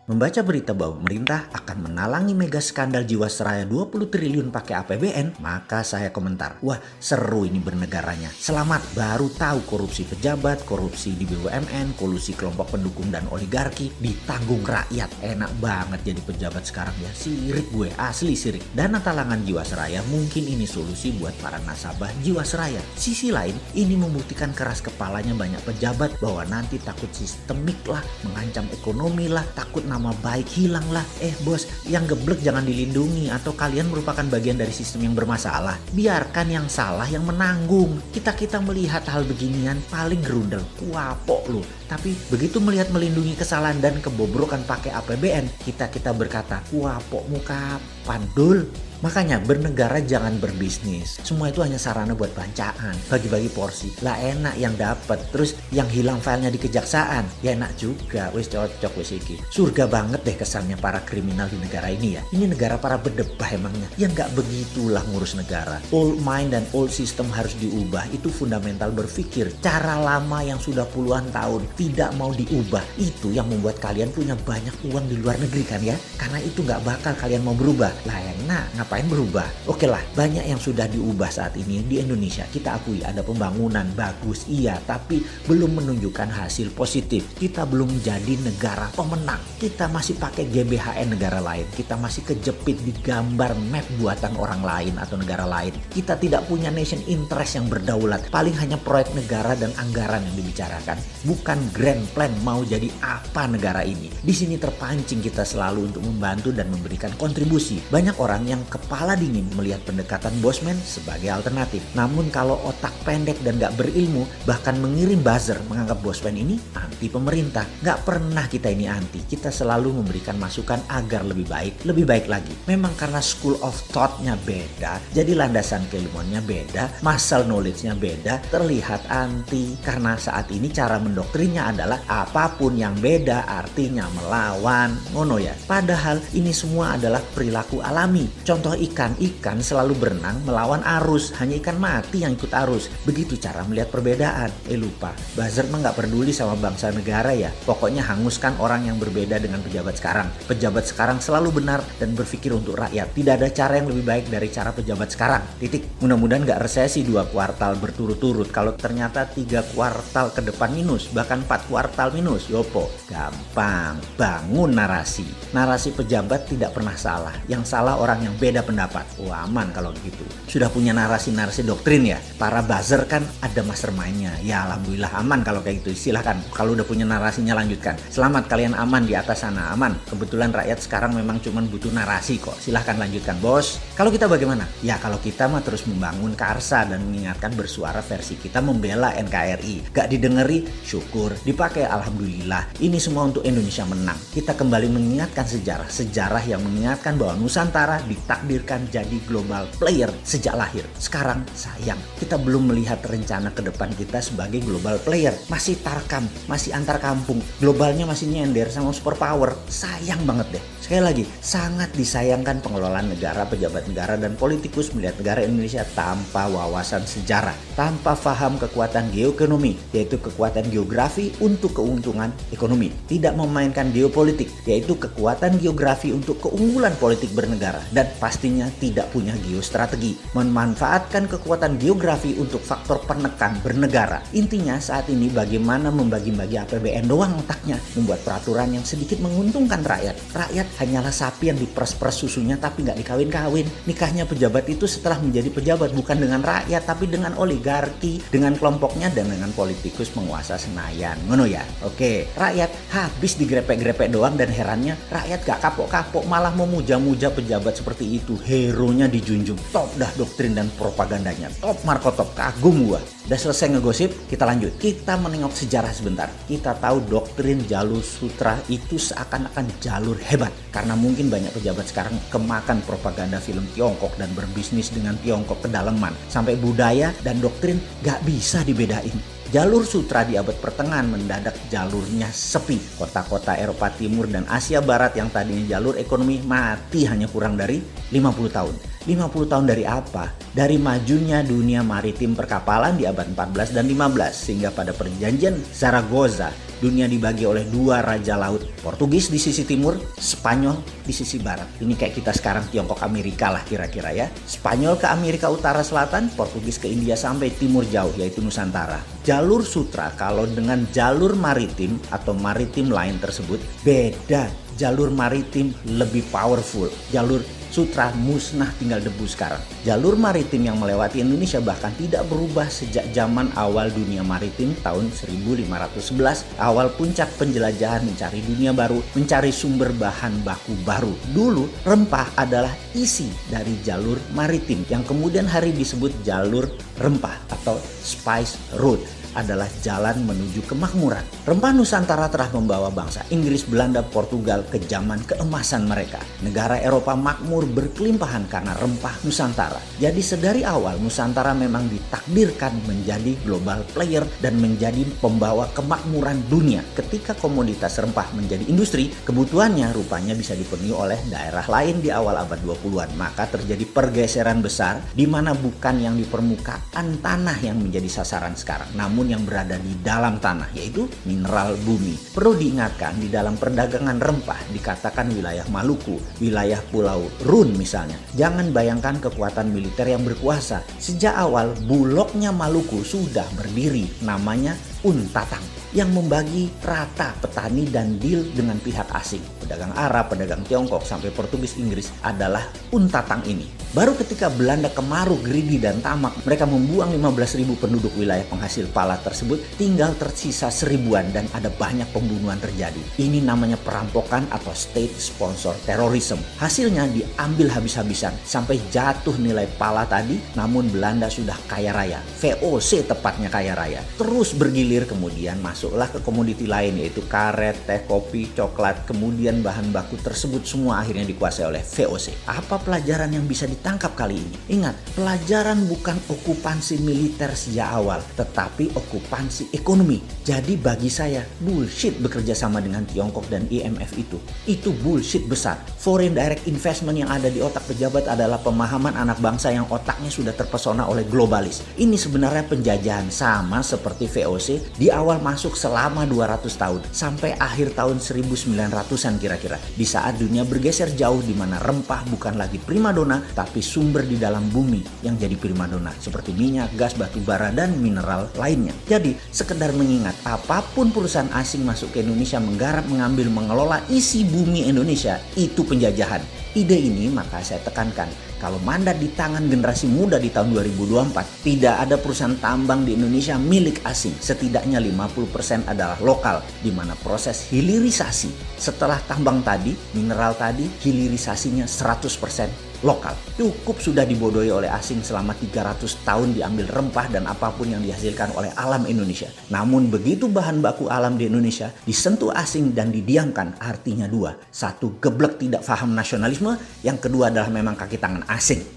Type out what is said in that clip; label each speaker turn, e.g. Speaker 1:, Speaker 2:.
Speaker 1: Membaca berita bahwa pemerintah akan menalangi mega skandal Jiwasraya 20 triliun pakai APBN, maka saya komentar, wah seru ini bernegaranya. Selamat, baru tahu korupsi pejabat, korupsi di BUMN, kolusi kelompok pendukung dan oligarki ditanggung rakyat. Enak banget jadi pejabat sekarang ya, sirik gue, asli sirik. Dana talangan Jiwasraya mungkin ini solusi buat para nasabah Jiwasraya. Sisi lain, ini membuktikan keras kepalanya banyak pejabat bahwa nanti takut sistemik lah, mengancam ekonomi lah, takut nama baik hilang lah. Bos, yang geblek jangan dilindungi atau kalian merupakan bagian dari sistem yang bermasalah. Biarkan yang salah yang menanggung. Kita melihat hal beginian paling gerundel, kuapok lu. Tapi begitu melihat melindungi kesalahan dan kebobrokan pakai APBN, kita berkata, kuapokmu kapan dul? Makanya bernegara jangan berbisnis. Semua itu hanya sarana buat bancaan, bagi-bagi porsi. Lah enak yang dapat, terus yang hilang filenya di kejaksaan. Ya enak juga, wis cocok wis iki. Surga banget deh kesannya para kriminal di negara ini ya. Ini negara para berdebah emangnya. Ya nggak begitulah ngurus negara. Old mind dan old system harus diubah. Itu fundamental berpikir. Cara lama yang sudah puluhan tahun tidak mau diubah. Itu yang membuat kalian punya banyak uang di luar negeri kan ya. Karena itu nggak bakal kalian mau berubah. Lah enak, ngapain berubah? Oke lah, banyak yang sudah diubah saat ini di Indonesia. Kita akui ada pembangunan bagus, iya, tapi belum menunjukkan hasil positif. Kita belum jadi negara pemenang. Kita masih pakai GBHN negara lain. Kita masih kejepit di gambar map buatan orang lain atau negara lain. Kita tidak punya nation interest yang berdaulat. Paling hanya proyek negara dan anggaran yang dibicarakan. Bukan grand plan mau jadi apa negara ini. Di sini terpancing kita selalu untuk membantu dan memberikan kontribusi. Banyak orang yang kepala dingin melihat pendekatan bosman sebagai alternatif. Namun kalau otak pendek dan gak berilmu, bahkan mengirim buzzer menganggap bosman ini anti pemerintah. Gak pernah kita ini anti. Kita selalu memberikan masukan agar lebih baik lagi. Memang karena school of thought-nya beda, jadi landasan keilmuannya beda, muscle knowledge-nya beda, terlihat anti. Karena saat ini cara mendoktrinnya adalah apapun yang beda artinya melawan. Ngono ya. Padahal ini semua adalah perilaku alami. Contoh ikan selalu berenang melawan arus, hanya ikan mati yang ikut arus. Begitu cara melihat perbedaan. Lupa, buzzer mah gak peduli sama bangsa negara ya. Pokoknya hanguskan orang yang berbeda dengan pejabat sekarang. Pejabat sekarang selalu benar dan berpikir untuk rakyat. Tidak ada cara yang lebih baik dari cara pejabat sekarang. Titik. Mudah-mudahan gak resesi 2 kuartal berturut-turut. Kalau ternyata 3 kuartal ke depan minus, bahkan 4 kuartal minus, yopo. Gampang, bangun narasi. Narasi pejabat tidak pernah salah. Yang salah orang yang beda pendapat. Aman kalau begitu. Sudah punya narasi-narasi doktrin ya. Para buzzer kan ada mastermind-nya. Ya alhamdulillah aman kalau kayak gitu. Silahkan. Kalau udah punya narasinya lanjutkan. Selamat kalian aman di atas sana. Aman. Kebetulan rakyat sekarang memang cuma butuh narasi kok. Silahkan lanjutkan bos. Kalau kita bagaimana? Ya kalau kita mah terus membangun karsa dan mengingatkan bersuara versi kita membela NKRI. Gak didengeri, syukur. Dipakai alhamdulillah. Ini semua untuk Indonesia menang. Kita kembali mengingatkan sejarah. Sejarah yang mengingatkan bahwa Nusantara ditakdirkan jadi global player sejak lahir. Sekarang sayang kita belum melihat rencana ke depan kita sebagai global player. Masih tarkam, masih antar kampung. Globalnya masih nyender sama superpower. Sayang banget deh. Sekali lagi, sangat disayangkan pengelolaan negara, pejabat negara dan politikus melihat negara Indonesia tanpa wawasan sejarah, tanpa paham kekuatan geoekonomi, yaitu kekuatan geografi untuk keuntungan ekonomi. Tidak memainkan geopolitik, yaitu kekuatan geografi untuk keunggulan politik bernegara. Dan pastinya tidak punya geostrategi, memanfaatkan kekuatan geografi untuk faktor penekan bernegara. Intinya saat ini bagaimana membagi-bagi APBN doang otaknya, membuat peraturan yang sedikit menguntungkan rakyat. Rakyat hanyalah sapi yang diperes-peres susunya tapi nggak dikawin-kawin. Nikahnya pejabat itu setelah menjadi pejabat bukan dengan rakyat tapi dengan oligarki, dengan kelompoknya dan dengan politikus penguasa Senayan. Ngono ya? Oke, rakyat habis digrepek-grepek doang dan herannya rakyat gak kapok-kapok malah memuja-muja pejabat seperti itu. Hero-nya dijunjung. Top dah doktrin dan propagandanya. Top Marco Top. Kagum gua. Udah selesai ngegosip, kita lanjut. Kita menengok sejarah sebentar. Kita tahu doktrin jalur sutra itu seakan-akan jalur hebat. Karena mungkin banyak pejabat sekarang kemakan propaganda film Tiongkok dan berbisnis dengan Tiongkok kedalaman. Sampai budaya dan doktrin gak bisa dibedain. Jalur sutra di abad pertengahan mendadak jalurnya sepi. Kota-kota Eropa Timur dan Asia Barat yang tadinya jalur ekonomi mati hanya kurang dari 50 tahun. 50 tahun dari apa? Dari majunya dunia maritim perkapalan di abad 14 dan 15 sehingga pada perjanjian Zaragoza dunia dibagi oleh dua raja laut, Portugis di sisi timur, Spanyol di sisi barat. Ini kayak kita sekarang Tiongkok Amerika lah kira-kira ya. Spanyol ke Amerika Utara Selatan, Portugis ke India sampai timur jauh yaitu Nusantara. Jalur sutra kalau dengan jalur maritim atau maritim line tersebut beda. Jalur maritim lebih powerful. Jalur sutra musnah tinggal debu sekarang. Jalur maritim yang melewati Indonesia bahkan tidak berubah sejak zaman awal dunia maritim tahun 1511. Awal puncak penjelajahan mencari dunia baru, mencari sumber bahan baku baru. Dulu rempah adalah isi dari jalur maritim yang kemudian hari disebut jalur rempah atau spice road. Adalah jalan menuju kemakmuran. Rempah Nusantara telah membawa bangsa Inggris, Belanda, Portugal ke zaman keemasan mereka. Negara Eropa makmur berkelimpahan karena rempah Nusantara. Jadi sedari awal Nusantara memang ditakdirkan menjadi global player dan menjadi pembawa kemakmuran dunia. Ketika komoditas rempah menjadi industri, kebutuhannya rupanya bisa dipenuhi oleh daerah lain di awal abad 20-an. Maka terjadi pergeseran besar di mana bukan yang di permukaan tanah yang menjadi sasaran sekarang, namun yang berada di dalam tanah, yaitu mineral bumi. Perlu diingatkan, di dalam perdagangan rempah dikatakan wilayah Maluku, wilayah Pulau Run misalnya. Jangan bayangkan kekuatan militer yang berkuasa. Sejak awal bulognya Maluku sudah berdiri, namanya Untatang, yang membagi rata petani dan deal dengan pihak asing. Pedagang Arab, pedagang Tiongkok, sampai Portugis Inggris adalah Untatang ini. Baru ketika Belanda kemaruk, greedy dan tamak, mereka membuang 15.000 penduduk wilayah penghasil pala tersebut, tinggal tersisa 1000-an dan ada banyak pembunuhan terjadi. Ini namanya perampokan atau state sponsor terrorism. Hasilnya diambil habis-habisan sampai jatuh nilai pala tadi, namun Belanda sudah kaya raya. VOC tepatnya kaya raya. Terus bergilir, kemudian masuklah ke komoditi lain yaitu karet, teh, kopi, coklat, kemudian bahan baku tersebut semua akhirnya dikuasai oleh VOC. Apa pelajaran yang bisa ditangkap kali ini? Ingat, pelajaran bukan okupansi militer sejak awal, tetapi okupansi ekonomi. Jadi bagi saya bullshit bekerja sama dengan Tiongkok dan IMF itu. Itu bullshit besar. Foreign direct investment yang ada di otak pejabat adalah pemahaman anak bangsa yang otaknya sudah terpesona oleh globalis. Ini sebenarnya penjajahan sama seperti VOC di awal masuk selama 200 tahun sampai akhir tahun 1900-an kira-kira. Di saat dunia bergeser jauh di mana rempah bukan lagi primadona tapi sumber di dalam bumi yang jadi primadona seperti minyak, gas, batu bara dan mineral lainnya. Jadi sekedar mengingat, apapun perusahaan asing masuk ke Indonesia menggarap, mengambil, mengelola isi bumi Indonesia, itu penjajahan. Ide ini maka saya tekankan, kalau mandat di tangan generasi muda di tahun 2024, tidak ada perusahaan tambang di Indonesia milik asing. Setidaknya 50% adalah lokal, di mana proses hilirisasi setelah tambang tadi, mineral tadi, hilirisasinya 100% lokal. Cukup sudah dibodohi oleh asing selama 300 tahun diambil rempah dan apapun yang dihasilkan oleh alam Indonesia. Namun begitu bahan baku alam di Indonesia disentuh asing dan didiamkan, artinya dua. Satu, geblek tidak paham nasionalisme. Yang kedua adalah memang kaki tangan asing.